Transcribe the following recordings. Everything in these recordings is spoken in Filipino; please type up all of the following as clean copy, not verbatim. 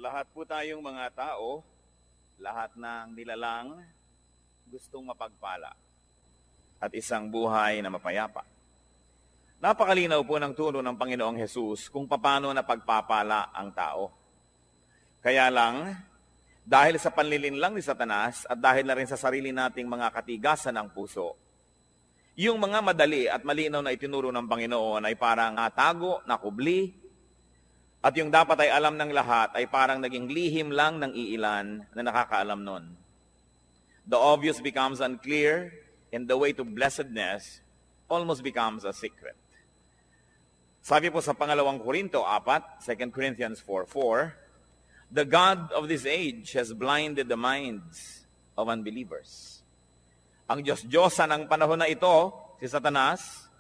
Lahat po tayong mga tao, lahat ng nilalang gustong mapagpala at isang buhay na mapayapa. Napakalinaw po ng turo ng Panginoong Hesus kung paano napagpapala ang tao. Kaya lang, dahil sa panlilinlang ni Satanas at dahil na rin sa sarili nating mga katigasan ng puso, yung mga madali at malinaw na itinuro ng Panginoon ay parang natago, nakubli, at yung dapat ay alam ng lahat ay parang naging lihim lang ng iilan na nakakaalam nun. The obvious becomes unclear, and the way to blessedness almost becomes a secret. Sabi po sa pangalawang Korinto 4, 2 Corinthians 4:4, the God of this age has blinded the minds of unbelievers. Ang Diyos-Diyosa ng panahon na ito, si Satanas,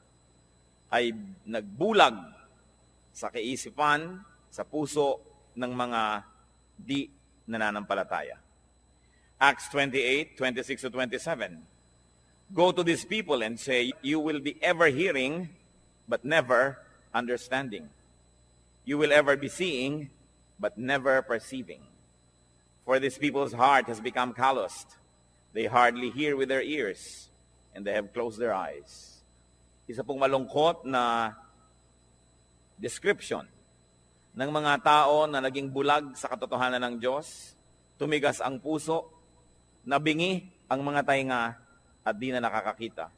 ay nagbulag sa kaisipan, sa puso ng mga di nananampalataya. Acts 28, 26-27. Go to these people and say, you will be ever hearing, but never understanding. You will ever be seeing, but never perceiving. For this people's heart has become calloused. They hardly hear with their ears, and they have closed their eyes. Isa pong malungkot na description ng mga tao na naging bulag sa katotohanan ng Diyos, tumigas ang puso, nabingi ang mga tainga at di na nakakakita.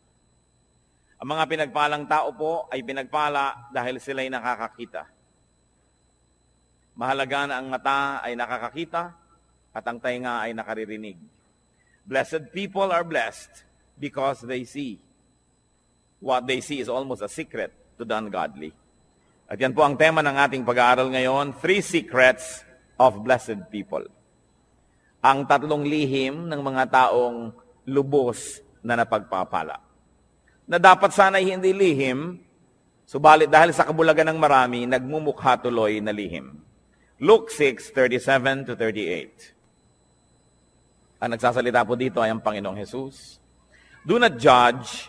Ang mga pinagpalang tao po ay pinagpala dahil sila'y nakakakita. Mahalaga na ang mata ay nakakakita at ang tainga ay nakaririnig. Blessed people are blessed because they see. What they see is almost a secret to the ungodly. At yan po ang tema ng ating pag-aaral ngayon, 3 secrets of blessed people. Ang 3 lihim ng mga taong lubos na napagpapala. Na dapat sana'y hindi lihim, subalit dahil sa kabulagan ng marami, nagmumukha tuloy na lihim. Luke 6:37-38. Ang nagsasalita po dito ay ang Panginoong Hesus. Do not judge,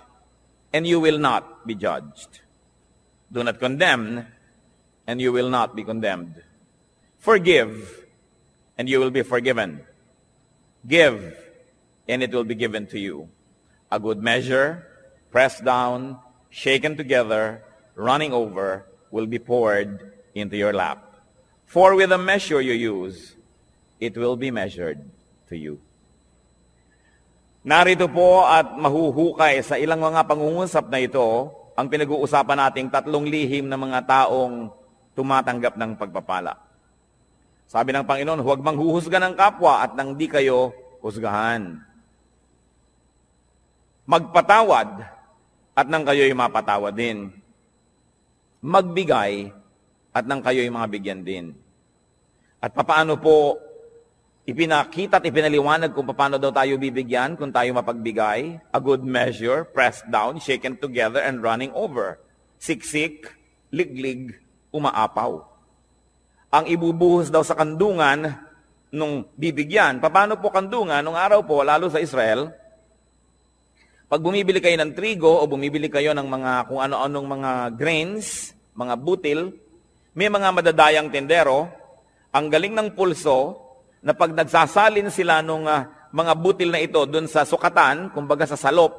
and you will not be judged. Do not condemn, and you will not be condemned. Forgive, and you will be forgiven. Give, and it will be given to you. A good measure, pressed down, shaken together, running over, will be poured into your lap. For with the measure you use, it will be measured to you. Narito po at mahuhukay sa ilang mga pangungusap na ito, ang pinag-uusapan nating 3 lihim ng mga taong tumatanggap ng pagpapala. Sabi ng Panginoon, huwag manghuhusga ng kapwa at nang di kayo husgahan. Magpatawad at nang kayo'y mapatawad din. Magbigay at nang kayo'y mabigyan din. At papaano po ipinakita at ipinaliwanag kung paano daw tayo bibigyan kung tayo mapagbigay? A good measure, pressed down, shaken together, and running over. Siksik, liglig, umaapaw. Ang ibubuhos daw sa kandungan nung bibigyan. Paano po kandungan? Nung araw po, lalo sa Israel, pag bumibili kayo ng trigo o bumibili kayo ng mga kung ano-anong mga grains, mga butil, may mga madadayang tendero, ang galing ng pulso, na pag nagsasalin sila nung mga butil na ito doon sa sukatan, kumbaga sa salop,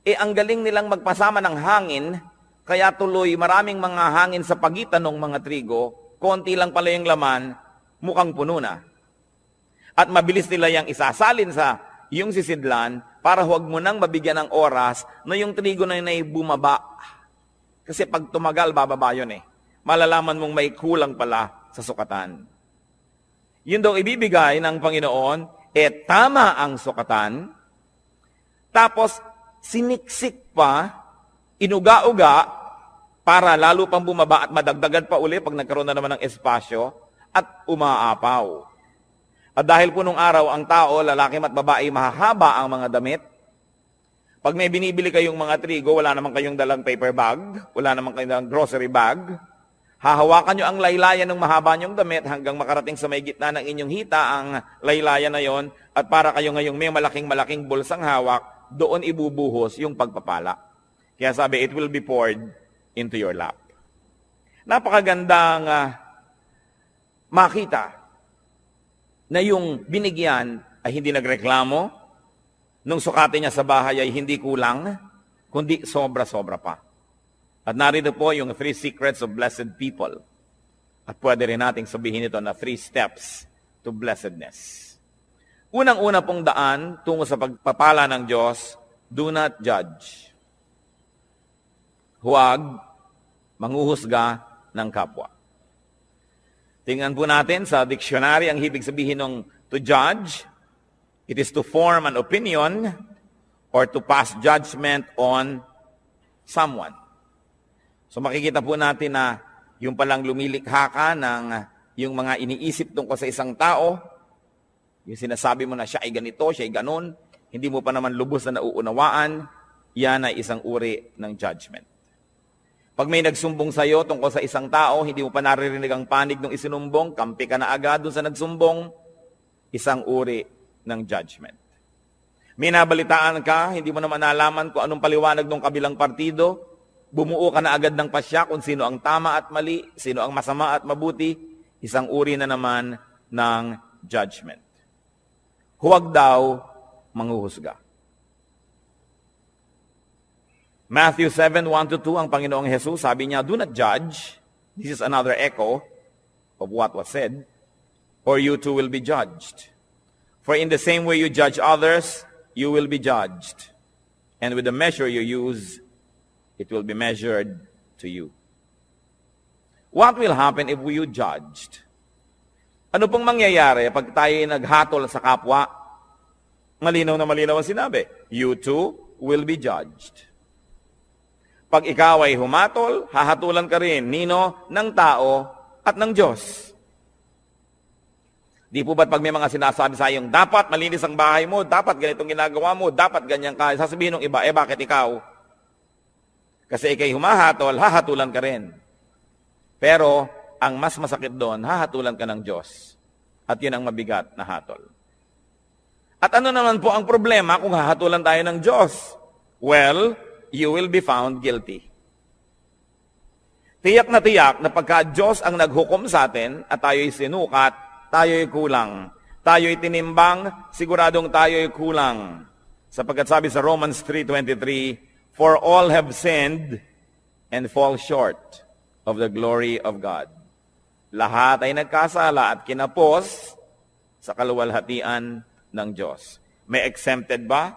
ang galing nilang magpasama ng hangin, kaya tuloy maraming mga hangin sa pagitan ng mga trigo, konti lang pala yung laman, mukhang puno na. At mabilis nila yung isasalin sa yung sisidlan para huwag mo nang mabigyan ng oras na yung trigo na yun ay bumaba. Kasi pag tumagal, bababa yun eh. Malalaman mong may kulang pala sa sukatan. Yun daw ibibigay ng Panginoon, tama ang sukatan, tapos siniksik pa, inuga-uga, para lalo pang bumaba at madagdagan pa uli pag nagkaroon na naman ng espasyo, at umaapaw. At dahil po nung araw, ang tao, lalaki at babae, mahahaba ang mga damit. Pag may binibili kayong mga trigo, wala naman kayong dalang paper bag, wala naman kayong dalang grocery bag, hahawakan nyo ang laylayan ng mahaba nyong damit hanggang makarating sa may gitna ng inyong hita ang laylayan na yon, at para kayo ngayong may malaking-malaking bulsang hawak, doon ibubuhos yung pagpapala. Kaya sabi, it will be poured into your lap. Napakagandang makita na yung binigyan ay hindi nagreklamo, nung sukatin niya sa bahay ay hindi kulang, kundi sobra-sobra pa. At narito po yung 3 secrets of blessed people. At pwede rin nating sabihin ito na 3 steps to blessedness. Unang-una pong daan tungo sa pagpapala ng Diyos, do not judge. Huwag manghuhusga ng kapwa. Tingnan po natin sa dictionary ang ibig sabihin ng to judge. It is to form an opinion or to pass judgment on someone. So makikita po natin na yung palang lumilikha ka ng yung mga iniisip tungkol sa isang tao, yung sinasabi mo na siya ay ganito, siya ay ganon, hindi mo pa naman lubos na nauunawaan, yan ay isang uri ng judgment. Pag may nagsumbong sa iyo tungkol sa isang tao, hindi mo pa naririnig ang panig ng isinumbong, kampi ka na agad dun sa nagsumbong, isang uri ng judgment. May nabalitaan ka, hindi mo naman nalaman kung anong paliwanag ng kabilang partido, bumuo ka na agad ng pasya kung sino ang tama at mali, sino ang masama at mabuti, isang uri na naman ng judgment. Huwag daw manghuhusga. Matthew 7:1-2, ang Panginoong Jesus, sabi niya, do not judge. This is another echo of what was said. Or you too will be judged. For in the same way you judge others, you will be judged. And with the measure you use, it will be measured to you. What will happen if we judged? Ano pong mangyayari pag tayo naghatol sa kapwa? Malinaw na malinaw ang sinabi. You too will be judged. Pag ikaw ay humatol, hahatulan ka rin, nino, ng tao at ng Diyos. Di po ba't pag may mga sinasabi sa iyong, dapat malinis ang bahay mo, dapat ganitong ginagawa mo, dapat ganyan ka, sasabihin ng iba, bakit ikaw? Kasi ikay humahatol, hahatulan ka rin. Pero, ang mas masakit doon, hahatulan ka ng Diyos. At yun ang mabigat na hatol. At ano naman po ang problema kung hahatulan tayo ng Diyos? Well, you will be found guilty. Tiyak na pagka Diyos ang naghukom sa atin at tayo'y sinukat, tayo'y kulang. Tayo'y tinimbang, siguradong tayo'y kulang. Sapagkat sabi sa Romans 3:23, for all have sinned and fall short of the glory of God. Lahat ay nagkasala at kinapos sa kaluwalhatian ng Diyos. May exempted ba?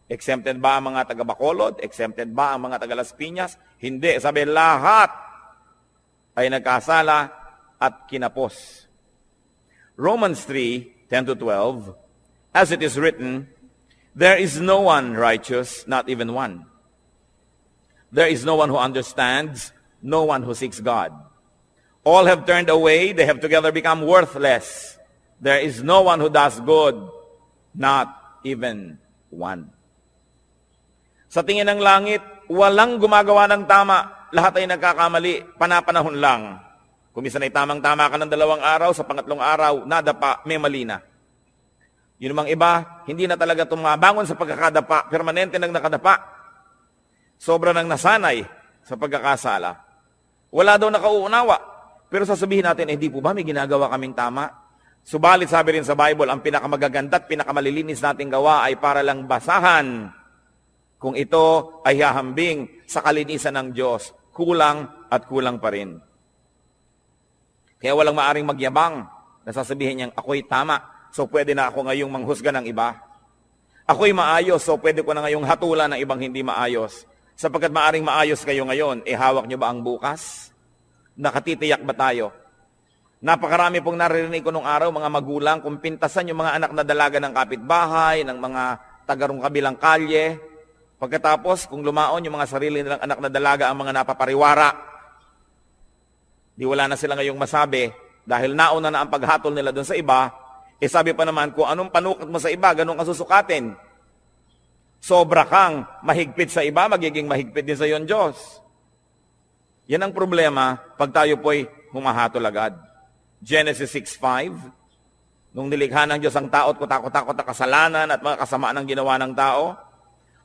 Exempted ba ang mga taga-Bacolod? Exempted ba ang mga taga-Las Piñas? Hindi. Sabi, lahat ay nagkasala at kinapos. Romans 3:10-12, as it is written, there is no one righteous, not even one. There is no one who understands, no one who seeks God. All have turned away, they have together become worthless. There is no one who does good, not even one. Sa tingin ng langit, walang gumagawa ng tama. Lahat ay nagkakamali, panapanahon lang. Kung minsan ay tamang-tama ka ng 2 araw, sa pangatlong araw, nadapa, may mali na. Yun namang iba, hindi na talaga tumabangon sa pagkakadapa, permanente nang nakadapa. Sobra nang nasanay sa pagkakasala. Wala daw nakauunawa. Pero sasabihin natin, di po ba may ginagawa kaming tama? Subalit sabi rin sa Bible, ang pinakamagaganda at pinakamalilinis nating gawa ay para lang basahan kung ito ay hahambing sa kalinisan ng Diyos. Kulang at kulang pa rin. Kaya walang maaring magyabang na sasabihin niyang, ako'y tama, so pwede na ako ngayong manghusga ng iba. Ako'y maayos, so pwede ko na ngayong hatulan ng ibang hindi maayos. Sapagkat maaring maayos kayo ngayon, hawak niyo ba ang bukas? Nakatitiyak ba tayo? Napakarami pong naririnig ko nung araw, mga magulang, kung pintasan yung mga anak na dalaga ng kapitbahay, ng mga tagarong kabilang kalye, pagkatapos, kung lumaon yung mga sarili nilang anak na dalaga ang mga napapariwara, di wala na sila ngayong masabi, dahil nauna na ang paghatol nila doon sa iba, sabi pa naman, kung anong panukat mo sa iba, ganun ka susukatin. Sobra kang mahigpit sa iba, magiging mahigpit din sa iyo ang Diyos. Yan ang problema pag tayo po'y humahatol agad. Genesis 6:5, nung nilikha ng Diyos ang tao at kutakot-takot na kasalanan at mga kasamaan ng ginawa ng tao,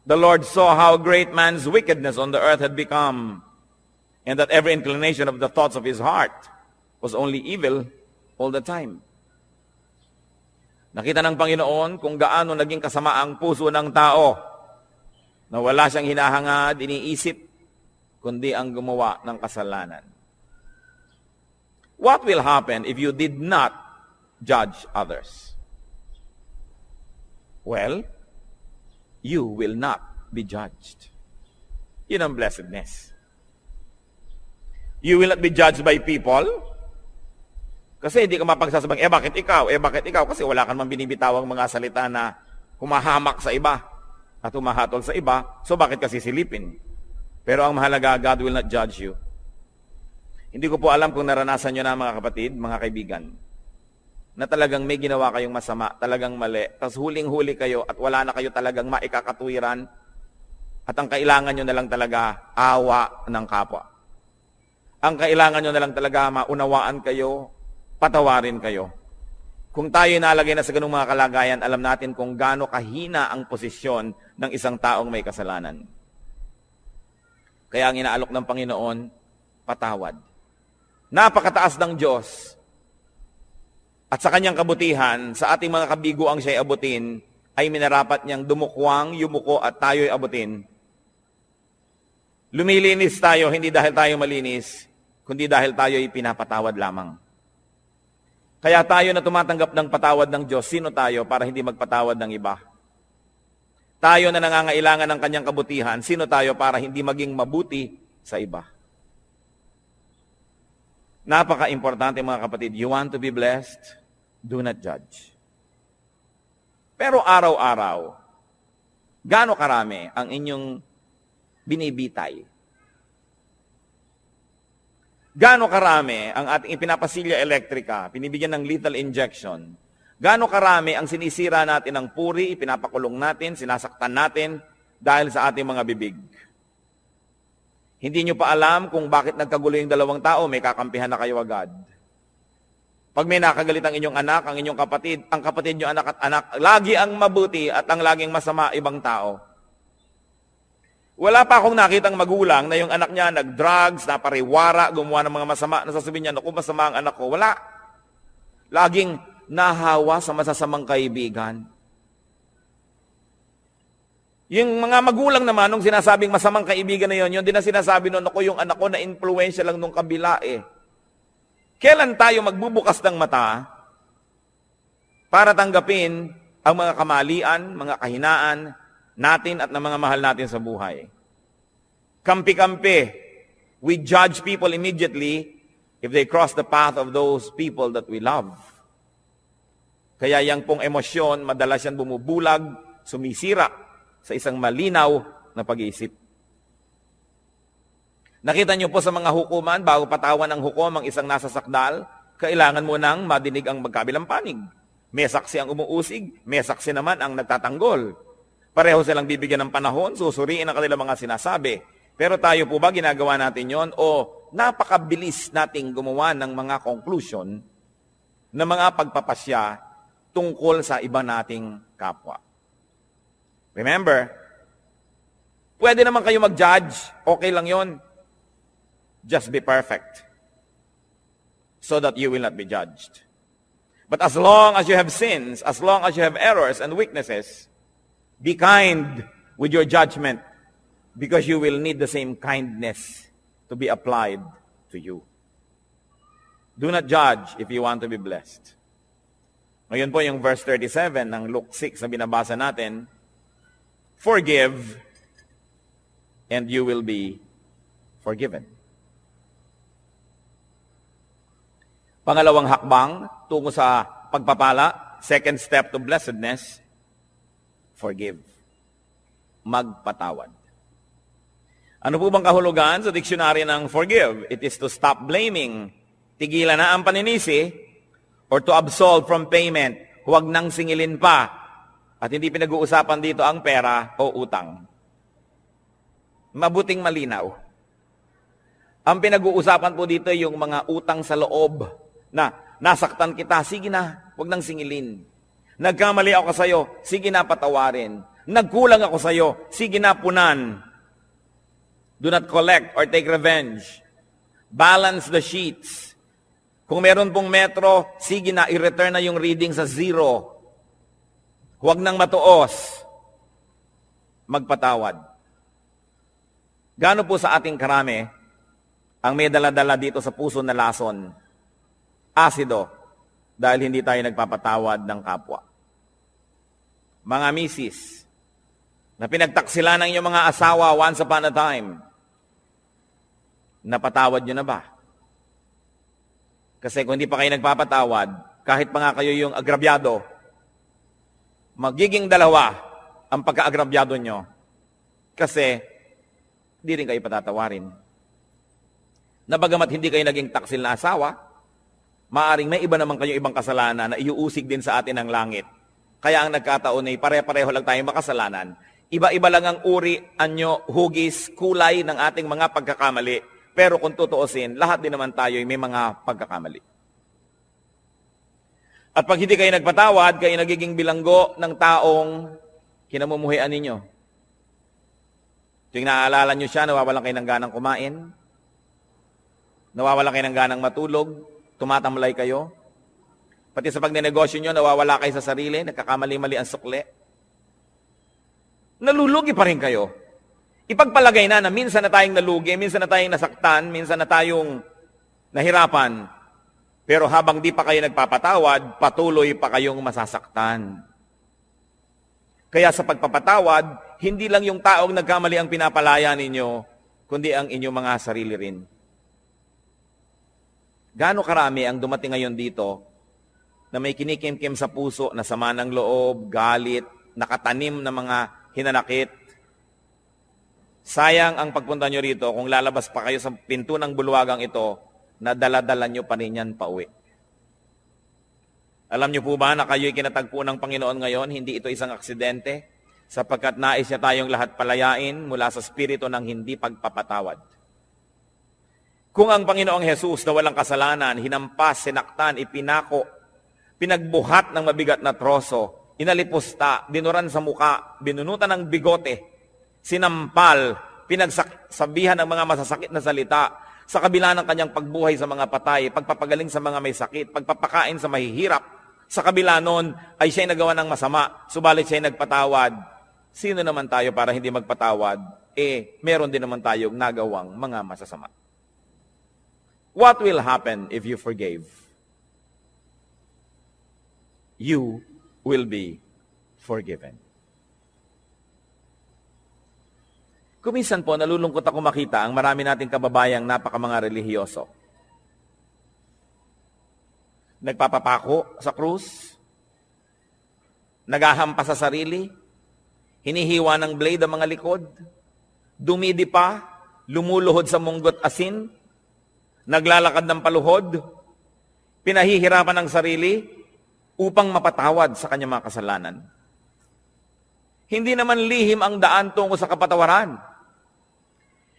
the Lord saw how great man's wickedness on the earth had become, and that every inclination of the thoughts of his heart was only evil all the time. Nakita ng Panginoon kung gaano naging kasama ang puso ng tao na wala siyang hinahangad, iniisip, kundi ang gumawa ng kasalanan. What will happen if you did not judge others? Well, you will not be judged. Yun ang blessedness. You will not be judged by people. Kasi hindi ka mapagsasabang, bakit ikaw? Bakit ikaw? Kasi wala kang binibitawang mga salita na humahamak sa iba at humahatol sa iba. So bakit kasi silipin? Pero ang mahalaga, God will not judge you. Hindi ko po alam kung naranasan nyo na mga kapatid, mga kaibigan, na talagang may ginawa kayong masama, talagang mali, tapos huling-huli kayo at wala na kayo talagang maikakatuwiran at ang kailangan nyo na lang talaga awa ng kapwa. Ang kailangan nyo na lang talaga maunawaan kayo, patawarin kayo. Kung tayo nalagay na sa ganung mga kalagayan, alam natin kung gaano kahina ang posisyon ng isang taong may kasalanan. Kaya ang inaalok ng Panginoon, patawad. Napakataas ng Diyos. At sa kanyang kabutihan, sa ating mga kabiguang siya'y abutin, ay minarapat niyang dumukwang, yumuko at tayo'y abutin. Lumilinis tayo, hindi dahil tayo malinis, kundi dahil tayo'y pinapatawad lamang. Kaya tayo na tumatanggap ng patawad ng Diyos, sino tayo para hindi magpatawad ng iba? Tayo na nangangailangan ng kanyang kabutihan, sino tayo para hindi maging mabuti sa iba? Napaka-importante mga kapatid, you want to be blessed? Do not judge. Pero araw-araw, gaano karami ang inyong binibitay? Gaano karami ang ating ipinapasilya elektrika, pinibigyan ng lethal injection? Gaano karami ang sinisira natin ng puri, ipinapakulong natin, sinasaktan natin dahil sa ating mga bibig? Hindi nyo pa alam kung bakit nagkagulo yung dalawang tao, may kakampihan na kayo agad. Pag may nakagalit ang inyong anak, ang inyong kapatid, ang kapatid nyo anak at anak, lagi ang mabuti at ang laging masama ibang tao. Wala pa akong nakitang magulang na yung anak niya nag-drugs, napariwara, gumawa ng mga masama, nasasabihin niya, naku, masama ang anak ko. Wala. Laging nahawa sa masasamang kaibigan. Yung mga magulang naman, nung sinasabing masamang kaibigan na yun din na sinasabi nun, ako yung anak ko na influensya lang nung kabila eh. Kailan tayo magbubukas ng mata para tanggapin ang mga kamalian, mga kahinaan natin at ng mga mahal natin sa buhay? Kampi-kampi. We judge people immediately if they cross the path of those people that we love. Kaya yang pong emosyon, madalas yan bumubulag, sumisira sa isang malinaw na pag-iisip. Nakita niyo po sa mga hukuman, bago patawan ng hukom ang isang nasa sakdal, kailangan mo nang madinig ang magkabilang panig. May saksi ang umuusig, may saksi naman ang nagtatanggol. Pareho silang bibigyan ng panahon, susuriin ang kanilang mga sinasabi. Pero tayo po ba ginagawa natin yon o napakabilis nating gumawa ng mga conclusion na mga pagpapasya tungkol sa iba nating kapwa? Remember, pwede naman kayo mag-judge, okay lang yon. Just be perfect so that you will not be judged. But as long as you have sins, as long as you have errors and weaknesses, be kind with your judgment because you will need the same kindness to be applied to you. Do not judge if you want to be blessed. Ngayon po yung verse 37 ng Luke 6 na binabasa natin, forgive and you will be forgiven. Pangalawang hakbang tungo sa pagpapala, second step to blessedness, forgive. Magpatawad. Ano po bang kahulugan sa diksyonaryo ng forgive? It is to stop blaming. Tigilan na ang paninisi or to absolve from payment. Huwag nang singilin pa. At hindi pinag-uusapan dito ang pera o utang. Mabuting malinaw. Ang pinag-uusapan po dito yung mga utang sa loob na nasaktan kita, sige na, huwag nang singilin. Nagkamali ako sa iyo, sige na patawarin. Nagkulang ako sa iyo, sige na punan. Do not collect or take revenge. Balance the sheets. Kung meron pong metro, sige na, i-return na yung reading sa 0. Huwag nang matuos. Magpatawad. Gaano po sa ating karami ang may dala-dala dito sa puso na lason? Asido. Dahil hindi tayo nagpapatawad ng kapwa. Mga misis, na pinagtaksila ng inyong mga asawa once upon a time, napatawad nyo na ba? Kasi kung hindi pa kayo nagpapatawad, kahit pa nga kayo yung agrabyado, magiging dalawa ang pagka-agrabyado nyo. Kasi, di rin kayo patatawarin. Na bagamat hindi kayo naging taksil na asawa, maaring may iba naman kayong ibang kasalanan na iuusig din sa atin ng langit. Kaya ang nagkataon ay pare-pareho lang tayong makasalanan. Iba-iba lang ang uri, anyo, hugis, kulay ng ating mga pagkakamali. Pero kung tutuusin, lahat din naman tayo ay may mga pagkakamali. At pag hindi kayo nagpatawad, kayo nagiging bilanggo ng taong kinamumuhian ninyo. Tuwing naaalala nyo siya, nawawalan kayo ng ganang kumain, nawawalan kayo ng ganang matulog, tumatamlay kayo. Pati sa pagnenegosyo nyo, nawawala kayo sa sarili, nagkakamali-mali ang sukli. Nalulugi pa rin kayo. Ipagpalagay na minsan na tayong nalugi, minsan na tayong nasaktan, minsan na tayong nahirapan. Pero habang di pa kayo nagpapatawad, patuloy pa kayong masasaktan. Kaya sa pagpapatawad, hindi lang yung taong nagkamali ang pinapalaya ninyo, kundi ang inyong mga sarili rin. Gaano karami ang dumating ngayon dito na may kinikimkim sa puso na sama ng loob, galit, nakatanim na mga hinanakit. Sayang ang pagpunta nyo rito kung lalabas pa kayo sa pinto ng bulwagang ito na dala-dala nyo pa rin yan pauwi. Alam nyo po ba na kayo'y kinatagpo ng Panginoon ngayon, hindi ito isang aksidente, sapagkat nais niya tayong lahat palayain mula sa spirito ng hindi pagpapatawad. Kung ang Panginoong Jesus na walang kasalanan, hinampas, sinaktan, ipinako, pinagbuhat ng mabigat na troso, inalipusta, dinuran sa muka, binunutan ng bigote, sinampal, pinagsabihan ng mga masasakit na salita, sa kabila ng kanyang pagbuhay sa mga patay, pagpapagaling sa mga may sakit, pagpapakain sa mahihirap, sa kabila nun ay siya'y nagawa ng masama, subalit siya'y nagpatawad. Sino naman tayo para hindi magpatawad? Meron din naman tayong nagawang mga masasama. What will happen if you forgave? You will be forgiven. Kuminsan po, nalulungkot ako makita ang marami nating kababayang napaka-mga relihiyoso. Nagpapapako sa krus, naghahampas sa sarili, hinihiwa ng blade ang mga likod, dumidi pa, lumuluhod sa munggot asin, naglalakad ng paluhod, pinahihirapan ng sarili upang mapatawad sa kanyang mga kasalanan. Hindi naman lihim ang daan tungo sa kapatawaran.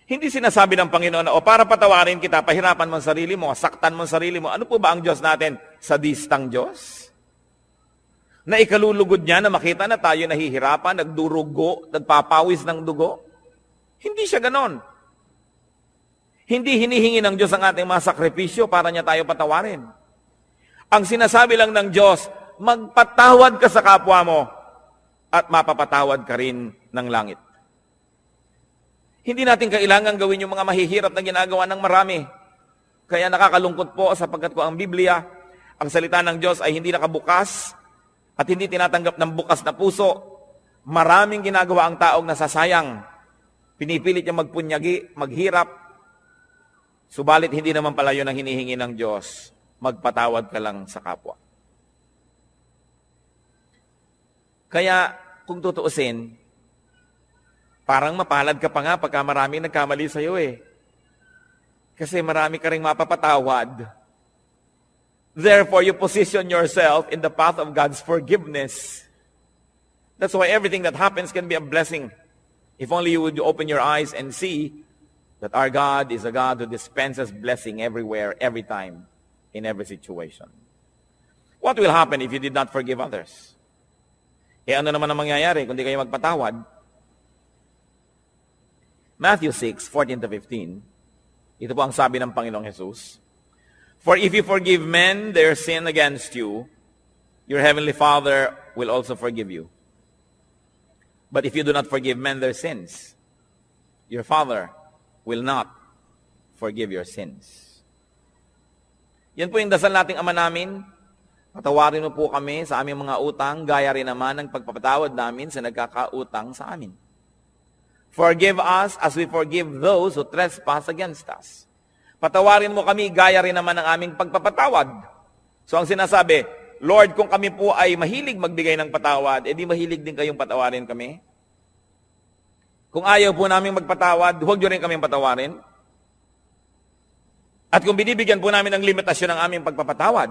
Hindi sinasabi ng Panginoon na, para patawarin kita, pahirapan mo ang sarili mo, saktan mo ang sarili mo. Ano po ba ang Diyos natin? Sadistang Diyos? Na ikalulugod niya na makita na tayo nahihirapan, nagdurugo, nagpapawis ng dugo? Hindi siya ganon. Hindi hinihingi ng Diyos ang ating mga sakripisyo para niya tayo patawarin. Ang sinasabi lang ng Diyos, magpatawad ka sa kapwa mo at mapapatawad ka rin ng langit. Hindi natin kailangan gawin yung mga mahihirap na ginagawa ng marami. Kaya nakakalungkot po sapagkat ko ang Biblia, ang salita ng Diyos ay hindi nakabukas at hindi tinatanggap ng bukas na puso. Maraming ginagawa ang taong nasasayang. Pinipilit niya magpunyagi, maghirap. Subalit hindi naman pala yun ang hinihingi ng Diyos. Magpatawad ka lang sa kapwa. Kaya kung tutuusin, parang mapalad ka pa nga pagka marami nagkamali sa iyo Kasi marami ka ring mapapatawad. Therefore, you position yourself in the path of God's forgiveness. That's why everything that happens can be a blessing. If only you would open your eyes and see that our God is a God who dispenses blessing everywhere, every time, in every situation. What will happen if you did not forgive others? Ano naman ang mangyayari kung di kayo magpatawad? Matthew 6:14-15. Ito po ang sabi ng Panginoong Jesus. For if you forgive men their sin against you, your heavenly Father will also forgive you. But if you do not forgive men their sins, your Father will not forgive your sins. Yan po yung dasal nating Ama namin. Patawarin mo po kami sa aming mga utang, gaya rin naman ng pagpapatawad namin sa nagkakautang sa amin. Forgive us as we forgive those who trespass against us. Patawarin mo kami, gaya rin naman ng aming pagpapatawad. So ang sinasabi, Lord, kung kami po ay mahilig magbigay ng patawad, edi mahilig din kayong patawarin kami. Kung ayaw po namin magpatawad, huwag nyo rin kaming patawarin. At kung binibigyan po namin ng limitasyon ng aming pagpapatawad,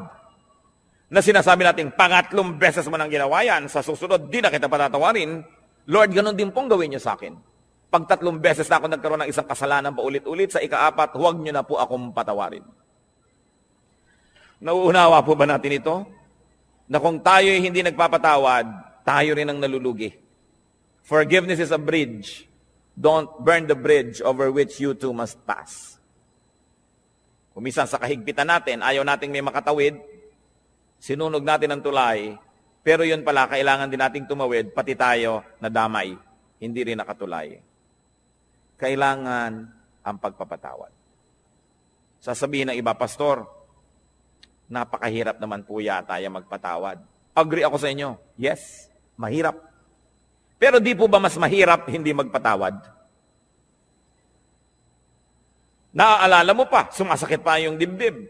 na sinasabi natin, pangatlong beses mo nang ginawa yan, sa susunod, di na kita patatawarin, Lord, ganun din pong gawin niyo sa akin. Pag 3 beses na ako nagkaroon ng isang kasalanan paulit-ulit, sa ika-4, huwag niyo na po akong patawarin. Nauunawa po ba natin ito? Na kung tayo hindi nagpapatawad, tayo rin ang nalulugi. Forgiveness is a bridge. Don't burn the bridge over which you too must pass. Kumisan sa kahigpitan natin, ayaw nating may makatawid, sinunog natin ang tulay, pero yun pala, kailangan din nating tumawid, pati tayo na damay, hindi rin nakatulay. Kailangan ang pagpapatawad. Sasabihin ng iba, Pastor, napakahirap naman po yata yung magpatawad. Agree ako sa inyo. Yes, mahirap. Pero di po ba mas mahirap hindi magpatawad? Naaalala mo pa, sumasakit pa yung dibdib.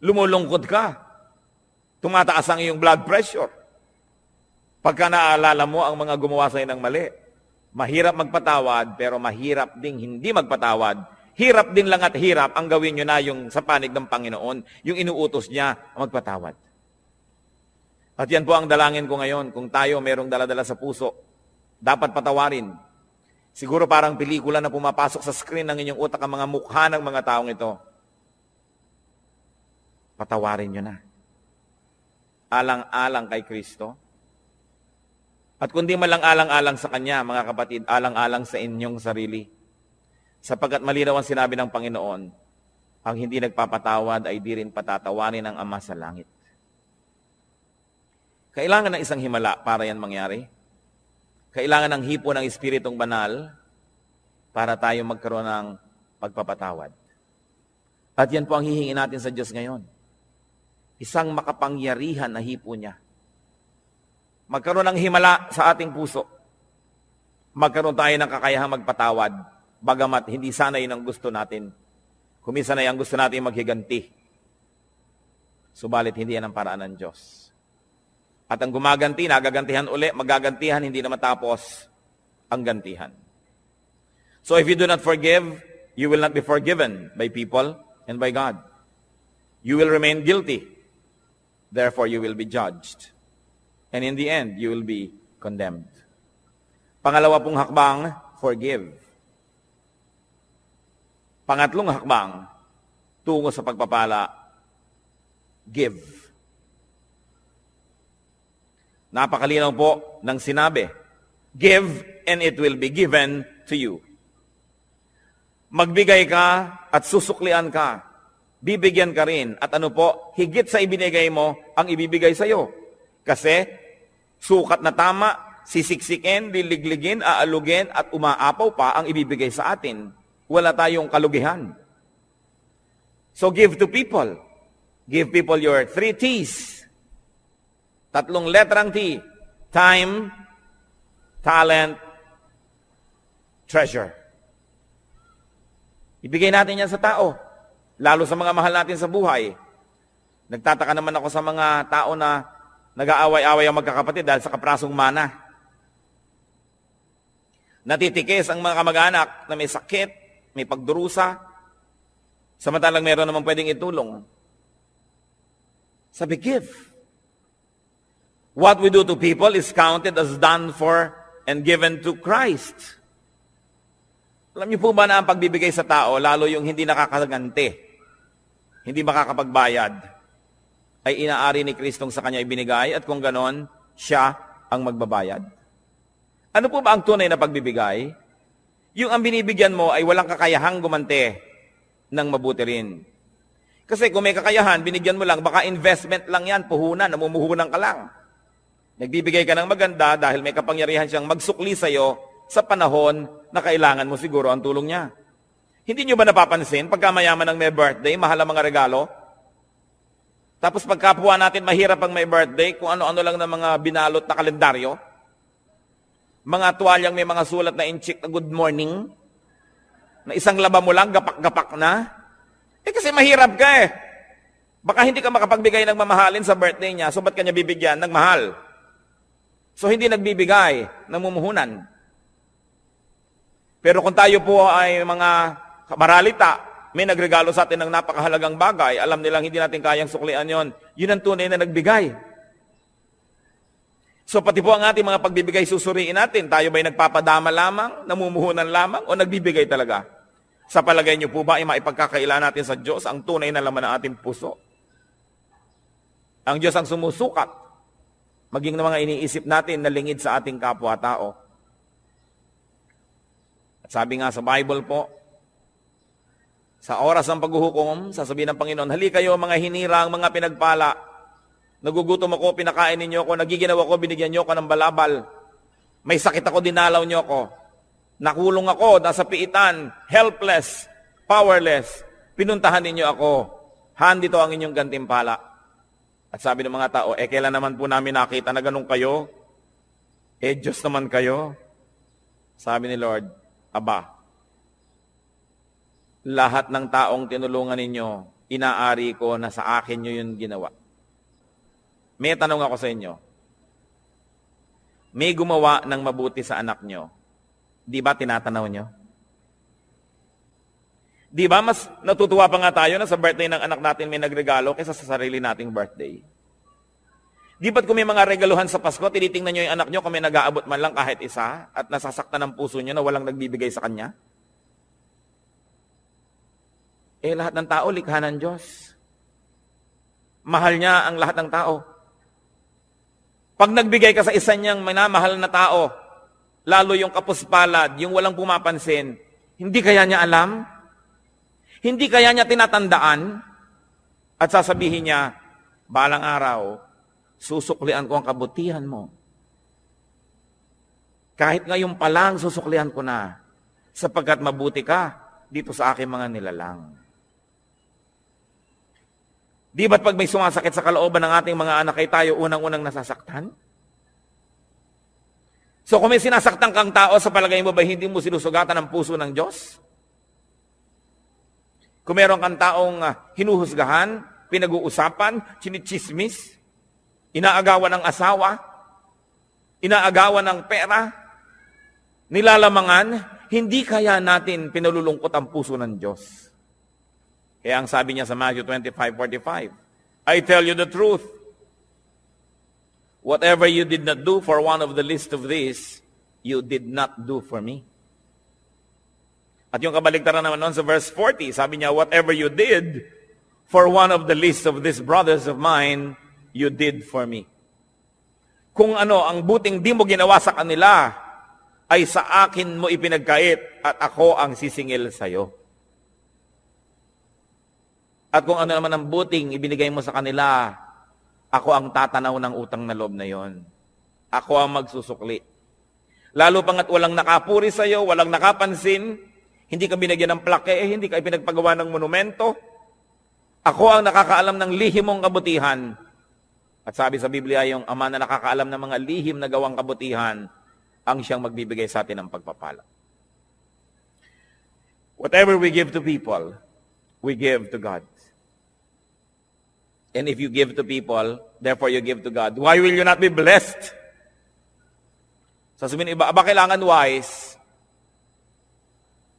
Lumulungkot ka. Tumataas ang iyong blood pressure. Pagka naaalala mo ang mga gumawa sa'yo ng mali. Mahirap magpatawad, pero mahirap ding hindi magpatawad. Hirap din lang at hirap ang gawin nyo na yung sa panig ng Panginoon, yung inuutos niya magpatawad. At yan po ang dalangin ko ngayon. Kung tayo merong daladala sa puso, dapat patawarin. Siguro parang pelikula na pumapasok sa screen ng inyong utak ang mga mukha ng mga taong ito. Patawarin nyo na. Alang-alang kay Kristo. At kundi man lang alang-alang sa Kanya, mga kapatid, alang-alang sa inyong sarili. Sapagkat malinaw ang sinabi ng Panginoon, ang hindi nagpapatawad ay di rin patatawarin ng Ama sa langit. Kailangan ng isang himala para yan mangyari. Kailangan ng hipo ng Espiritong Banal para tayo magkaroon ng pagpapatawad. At yan po ang hihingin natin sa Diyos ngayon. Isang makapangyarihan na hipo niya. Magkaroon ng himala sa ating puso. Magkaroon tayo ng kakayahang magpatawad, bagamat hindi sana yun ang gusto natin. Kumisa na yung gusto natin maghiganti. Subalit hindi yan ang paraan ng Diyos. At ang gumaganti, nagagantihan uli, magagantihan, hindi na matapos ang gantihan. So if you do not forgive, you will not be forgiven by people and by God. You will remain guilty. Therefore, you will be judged. And in the end, you will be condemned. Pangalawa pong hakbang, forgive. Pangatlong hakbang, tungo sa pagpapala, give. Napakalinaw po ng sinabi, give and it will be given to you. Magbigay ka at susuklian ka. Bibigyan ka rin. At ano po, higit sa ibinigay mo, ang ibibigay sa iyo. Kasi, sukat na tama, sisiksikin, liligligin, aalugin, at umaapaw pa ang ibibigay sa atin. Wala tayong kalugihan. So give to people. Give people your 3 T's. 3 letrang T. Time, talent, treasure. Ibigay natin yan sa tao. Lalo sa mga mahal natin sa buhay. Nagtataka naman ako sa mga tao na nag-aaway-away ang magkakapatid dahil sa kaprasong mana. Natitikis ang mga kamag-anak na may sakit, may pagdurusa, samantalang meron naman pwedeng itulong. Sabi, give. What we do to people is counted as done for and given to Christ. Alam niyo po ba na ang pagbibigay sa tao, lalo yung hindi nakakaganti, hindi makakapagbayad, ay inaari ni Kristong sa kanya ibinigay at kung ganon, siya ang magbabayad. Ano po ba ang tunay na pagbibigay? Yung ang binibigyan mo ay walang kakayahang gumante ng mabuti rin. Kasi kung may kakayahan, binigyan mo lang, baka investment lang yan, puhunan, namumuhunan ka lang. Nagbibigay ka ng maganda dahil may kapangyarihan siyang magsukli sa'yo sa panahon na kailangan mo siguro ang tulong niya. Hindi nyo ba napapansin, pagka mayaman ang may birthday, mahal ang mga regalo? Tapos pagkapwa natin mahirap ang may birthday, kung ano-ano lang ng mga binalot na kalendaryo, mga tuwalyang may mga sulat na inchik na good morning, na isang laba mo lang, gapak-gapak na. Kasi mahirap ka eh. Baka hindi ka makapagbigay ng mamahalin sa birthday niya, so ba't kanya bibigyan ng mahal? So hindi nagbibigay, namumuhunan. Pero kung tayo po ay mga maralita, may nagregalo sa atin ng napakahalagang bagay, alam nilang hindi natin kayang suklian yon. Yun ang tunay na nagbigay. So pati po ang ating mga pagbibigay susuriin natin, tayo ba'y nagpapadama lamang, namumuhunan lamang, o nagbibigay talaga? Sa palagay niyo po ba ay maipagkakaila natin sa Diyos ang tunay na laman ng ating puso? Ang Diyos ang sumusukat, maging ng mga iniisip natin na lingid sa ating kapwa-tao. At sabi nga sa Bible po, sa oras ng paghuhukom, sasabihin ng Panginoon, halika kayo mga hinirang, mga pinagpala, nagugutom ako, pinakain ninyo ako, nagiginaw ako, binigyan nyo ako ng balabal. May sakit ako, dinalaw nyo ako. Nakulong ako, nasa piitan, helpless, powerless. Pinuntahan ninyo ako. Handito ang inyong gantimpala. At sabi ng mga tao, kailan naman po namin nakita na ganun kayo? Diyos naman kayo. Sabi ni Lord, Aba, lahat ng taong tinulungan ninyo, inaari ko na sa akin nyo yun ginawa. May tanong ako sa inyo. May gumawa ng mabuti sa anak nyo. Di ba tinatanaw nyo? Di ba mas natutuwa pa nga tayo na sa birthday ng anak natin may nagregalo kaysa sa sarili nating birthday? Di ba't kung may mga regaluhan sa Pasko, tinitingnan nyo yung anak nyo kung may nag-aabot man lang kahit isa at nasasaktan ng puso nyo na walang nagbibigay sa kanya? Lahat ng tao, likha ng Diyos. Mahal niya ang lahat ng tao. Pag nagbigay ka sa isa niyang minamahal na tao, lalo yung kapuspalad, yung walang pumapansin, hindi kaya niya alam? Hindi kaya niya tinatandaan? At sasabihin niya, balang araw, susuklian ko ang kabutihan mo. Kahit ngayon pa lang, susuklian ko na, sapagkat mabuti ka dito sa aking mga nilalang. Di ba't pag may sumasakit sa kalooban ng ating mga anak ay tayo unang-unang nasasaktan? So kung may sinasaktan kang tao, sa palagay mo ba hindi mo sinusugatan ang puso ng Diyos? Kung meron kang taong hinuhusgahan, pinag-uusapan, chinichismis, inaagawan ng asawa, inaagawan ng pera, nilalamangan, hindi kaya natin pinalulungkot ang puso ng Diyos. Kaya ang sabi niya sa Matthew 25:45, I tell you the truth, whatever you did not do for one of the least of these, you did not do for me. At yung kabaligtaran naman noon sa verse 40, sabi niya, whatever you did for one of the least of these brothers of mine, you did for me. Kung ano, ang buting di mo ginawa sa kanila, ay sa akin mo ipinagkait at ako ang sisingil sa iyo. At kung ano naman ang buting ibinigay mo sa kanila, ako ang tatanaw ng utang na loob na yon. Ako ang magsusukli. Lalo pang at walang nakapuri sa iyo, walang nakapansin, hindi ka binigyan ng plaque, hindi ka pinagpagawa ng monumento. Ako ang nakakaalam ng lihim mong kabutihan. At sabi sa Biblia, yung ama na nakakaalam ng mga lihim na gawang kabutihan, ang siyang magbibigay sa atin ng pagpapala. Whatever we give to people, we give to God. And if you give to people, therefore you give to God, why will you not be blessed? Sasabihin iba, aba kailangan wise.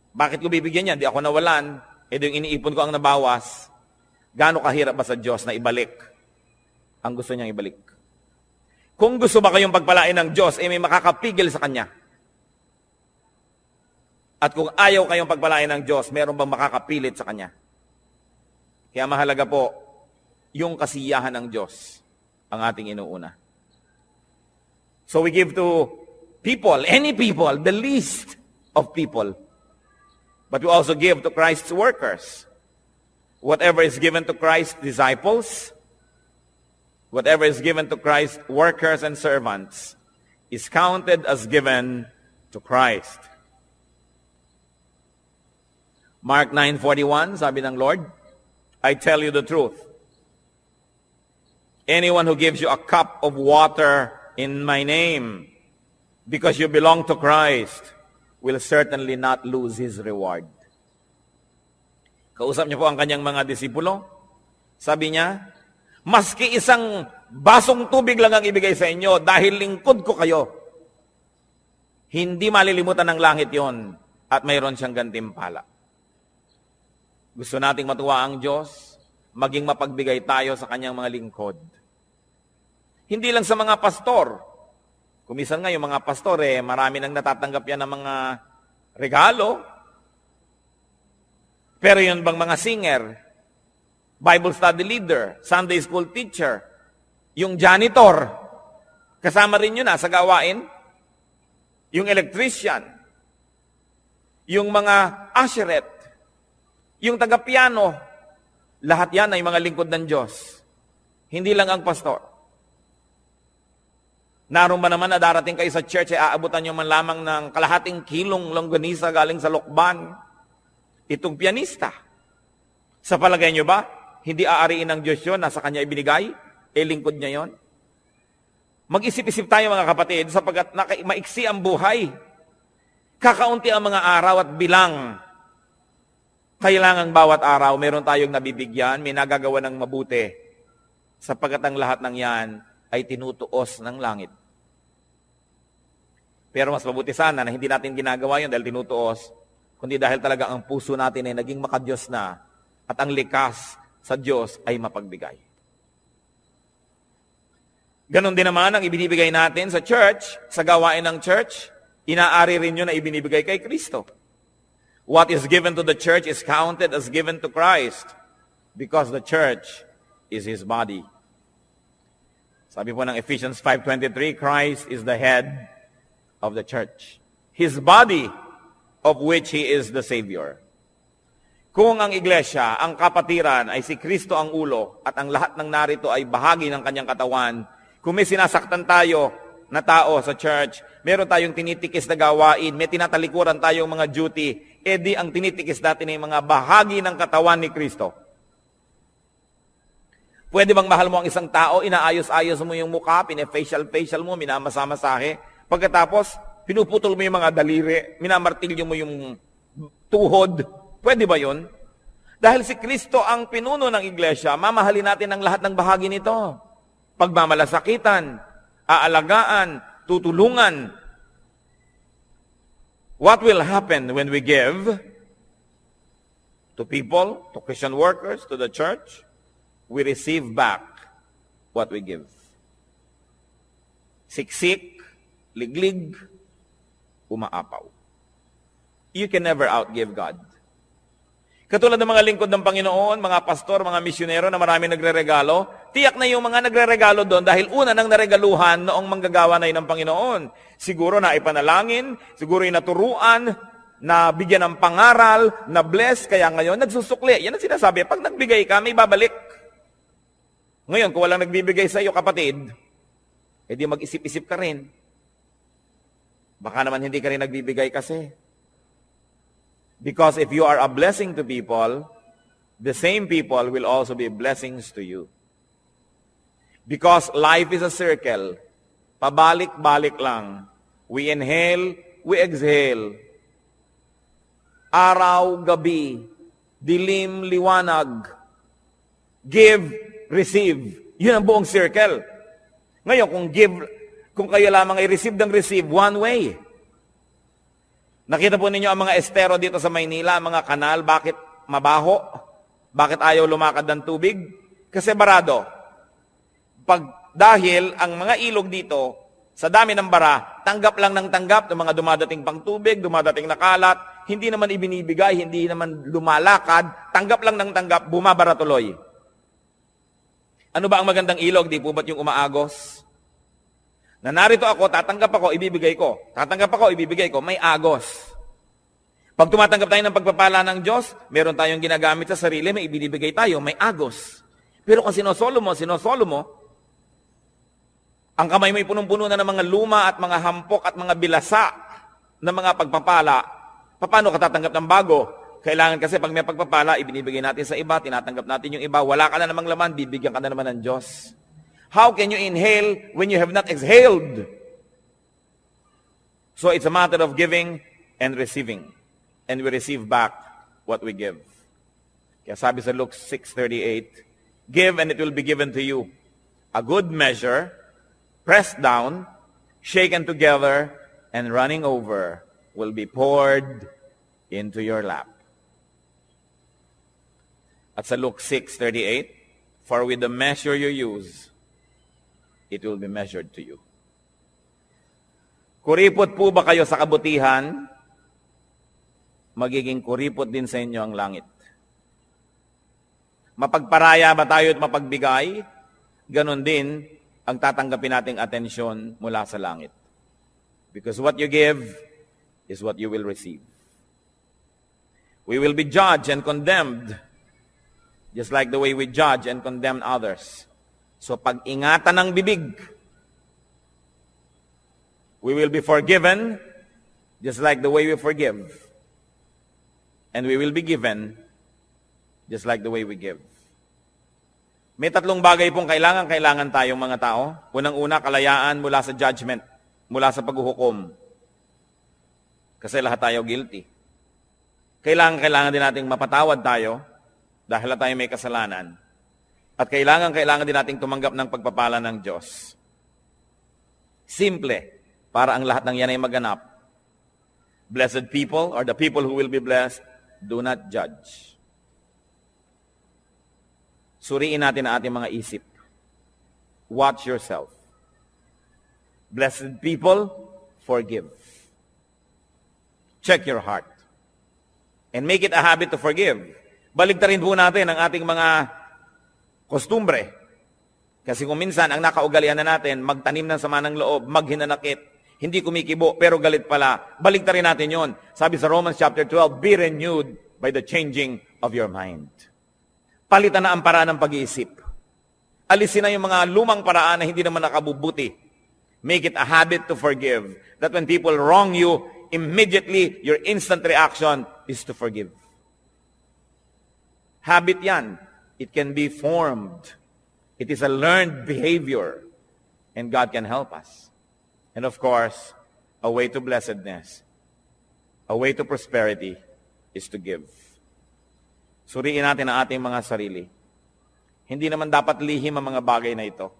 Bakit ko bibigyan yan? Di ako nawalan. Yung iniipon ko ang nabawas. Gaano kahirap ba sa Diyos na ibalik ang gusto niyang ibalik? Kung gusto ba kayong pagpalain ng Diyos, may makakapigil sa Kanya. At kung ayaw kayong pagpalain ng Diyos, meron bang makakapilit sa Kanya? Kaya mahalaga po, yung kasiyahan ng Diyos ang ating inuuna. So we give to people, any people, the least of people. But we also give to Christ's workers. Whatever is given to Christ's disciples, Whatever is given to Christ, workers and servants, is counted as given to Christ. Mark 9:41, sabi ng Lord, I tell you the truth. Anyone who gives you a cup of water in my name, because you belong to Christ, will certainly not lose his reward. Kausap niya po ang kanyang mga disipulo. Sabi niya, maski isang basong tubig lang ang ibigay sa inyo dahil lingkod ko kayo, hindi malilimutan ng langit yon at mayroon siyang gantimpala. Gusto nating matuwa ang Diyos, maging mapagbigay tayo sa kanyang mga lingkod. Hindi lang sa mga pastor. Kumisan nga yung mga pastor, marami nang natatanggap yan ng mga regalo. Pero yun bang mga singer, Bible study leader, Sunday school teacher, yung janitor, kasama rin yun sa gawain, yung electrician, yung mga usheret, yung taga-piano, lahat yan ay mga lingkod ng Diyos. Hindi lang ang pastor. Naroon ba naman na darating kayo sa church ay aabutan nyo man lamang ng kalahating kilong longganisa galing sa lokban? Itong pianista. Sa palagay nyo ba, hindi aariin ng Diyos yun, nasa Kanya ibinigay? Lingkod niya yon. Mag-isip-isip tayo mga kapatid, sapagkat maiksi ang buhay. Kakaunti ang mga araw at bilang. Kailangan bawat araw, meron tayong nabibigyan, may nagagawa ng mabuti. Sapagkat ang lahat ng yan ay tinutuos ng langit. Pero mas mabuti sana na hindi natin ginagawa yun dahil tinutuos, kundi dahil talaga ang puso natin ay naging makadiyos na at ang likas sa Diyos ay mapagbigay. Ganon din naman ang ibinibigay natin sa church, sa gawain ng church, inaari rin yun na ibinibigay kay Kristo. What is given to the church is counted as given to Christ because the church is His body. Sabi po ng Ephesians 5:23, Christ is the head of the church. His body, of which He is the Savior. Kung ang iglesia, ang kapatiran ay si Kristo ang ulo at ang lahat ng narito ay bahagi ng kanyang katawan, kung may sinasaktan tayo na tao sa church, meron tayong tinitikis na gawain, may tinatalikuran tayong mga duty, di ang tinitikis natin ay mga bahagi ng katawan ni Kristo. Pwede bang mahal mo ang isang tao, inaayos-ayos mo yung mukha, pine-facial mo, minamasa-masahe, pagkatapos, pinuputol mo yung mga daliri, minamartilyo mo yung tuhod. Pwede ba yun? Dahil si Kristo ang pinuno ng iglesia, mamahalin natin ang lahat ng bahagi nito. Pagmamalasakitan, aalagaan, tutulungan. What will happen when we give to people, to Christian workers, to the church? We receive back what we give. Siksik, liglig, umaapaw. You can never outgive God. Katulad ng mga lingkod ng Panginoon, mga pastor, mga misyonero na marami nagre-regalo, tiyak na yung mga nagre-regalo doon dahil una nang naregaluhan noong manggagawa na yun ng Panginoon. Siguro na ipanalangin, siguro inaturuan, na bigyan ng pangaral, na bless, kaya ngayon nagsusukli. Yan ang sinasabi, pag nagbigay ka, may babalik. Ngayon, kung walang nagbibigay sa iyo, kapatid, edi mag-isip-isip ka rin. Baka naman hindi ka rin nagbibigay kasi. Because if you are a blessing to people, the same people will also be blessings to you. Because life is a circle. Pabalik-balik lang. We inhale, we exhale. Araw, gabi, dilim, liwanag. Give, receive. Yun ang buong circle. Ngayon, kung kayo lamang ay receive ng receive, one way. Nakita po ninyo ang mga estero dito sa Maynila, ang mga kanal, bakit mabaho? Bakit ayaw lumakad ng tubig? Kasi barado. Dahil ang mga ilog dito, sa dami ng bara, tanggap lang ng tanggap ng mga dumadating pang tubig, dumadating na kalat, hindi naman ibinibigay, hindi naman lumalakad, tanggap lang ng tanggap, bumabara tuloy. Ano ba ang magandang ilog? Di po ba't yung umaagos? Na narito ako, tatanggap ako, ibibigay ko. Tatanggap ako, ibibigay ko. May agos. Pag tumatanggap tayo ng pagpapala ng Diyos, meron tayong ginagamit sa sarili, may ibinibigay tayo, may agos. Pero kung sinosolo mo, Ang kamay mo'y punong-puno na ng mga luma at mga hampok at mga bilasa ng mga pagpapala. Paano ka tatanggap ng bago? Kailangan kasi pag may pagpapala, ibinibigay natin sa iba, tinatanggap natin yung iba, wala ka na namang laman, bibigyan ka na naman ng Diyos. How can you inhale when you have not exhaled? So it's a matter of giving and receiving. And we receive back what we give. Kaya sabi sa Luke 6:38, give and it will be given to you. A good measure, pressed down, shaken together, and running over will be poured into your lap. At sa Luke 6:38, for with the measure you use, it will be measured to you. Kuripot po ba kayo sa kabutihan? Magiging kuripot din sa inyo ang langit. Mapagparaya ba tayo at mapagbigay? Ganon din ang tatanggapin nating atensyon mula sa langit. Because what you give is what you will receive. We will be judged and condemned just like the way we judge and condemn others. So pag-ingatan ng bibig. We will be forgiven just like the way we forgive. And we will be given just like the way we give. May tatlong bagay pong kailangan tayong mga tao. Unang-una, kalayaan mula sa judgment, mula sa paghuhukom. Kasi lahat tayo guilty. Kailangan din nating mapatawad tayo dahil tayo may kasalanan. At kailangan din nating tumanggap ng pagpapala ng Diyos. Simple, para ang lahat ng yan ay maganap. Blessed people, or the people who will be blessed, do not judge. Suriin natin ang ating mga isip. Watch yourself. Blessed people, forgive. Check your heart. And make it a habit to forgive. Baligtarin po natin ang ating mga kostumbre. Kasi kung minsan, ang nakaugalian na natin, magtanim ng sama ng loob, maghinanakit, hindi kumikibo, pero galit pala. Baligtarin natin yon. Sabi sa Romans chapter 12, be renewed by the changing of your mind. Palitan na ang paraan ng pag-iisip. Alisin na yung mga lumang paraan na hindi naman nakabubuti. Make it a habit to forgive. That when people wrong you, immediately, your instant reaction is to forgive. Habit yan. It can be formed. It is a learned behavior. And God can help us. And of course, a way to blessedness, a way to prosperity is to give. Suriin natin ang ating mga sarili. Hindi naman dapat lihim ang mga bagay na ito.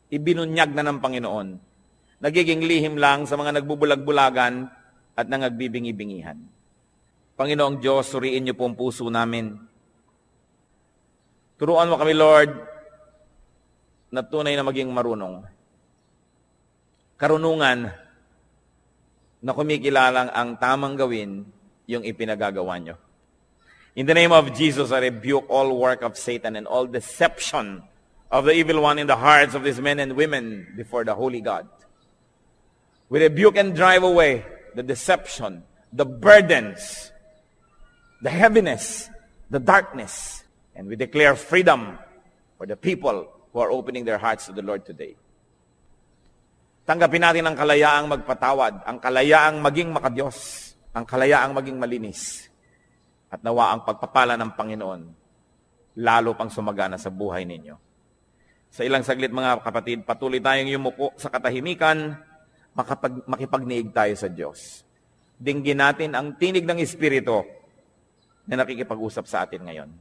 Ibinunyag na ng Panginoon. Nagiging lihim lang sa mga nagbubulag-bulagan at nangagbibingi-bingihan. Panginoong Diyos, suriin niyo po ang puso namin. Turuan mo kami, Lord, na tunay na maging marunong. Karunungan na kumikilalang ang tamang gawin yung ipinagagawa nyo. In the name of Jesus, I rebuke all work of Satan and all deception of the evil one in the hearts of these men and women before the Holy God. We rebuke and drive away the deception, the burdens, the heaviness, the darkness. And we declare freedom for the people who are opening their hearts to the Lord today. Tanggapin natin ang kalayaang magpatawad, ang kalayaang maging makadiyos, ang kalayaang maging malinis. At nawa ang pagpapala ng Panginoon, lalo pang sumagana sa buhay ninyo. Sa ilang saglit mga kapatid, patuloy tayong yumuko sa katahimikan, makipagniig tayo sa Diyos. Dinggin natin ang tinig ng Espiritu na nakikipag-usap sa atin ngayon.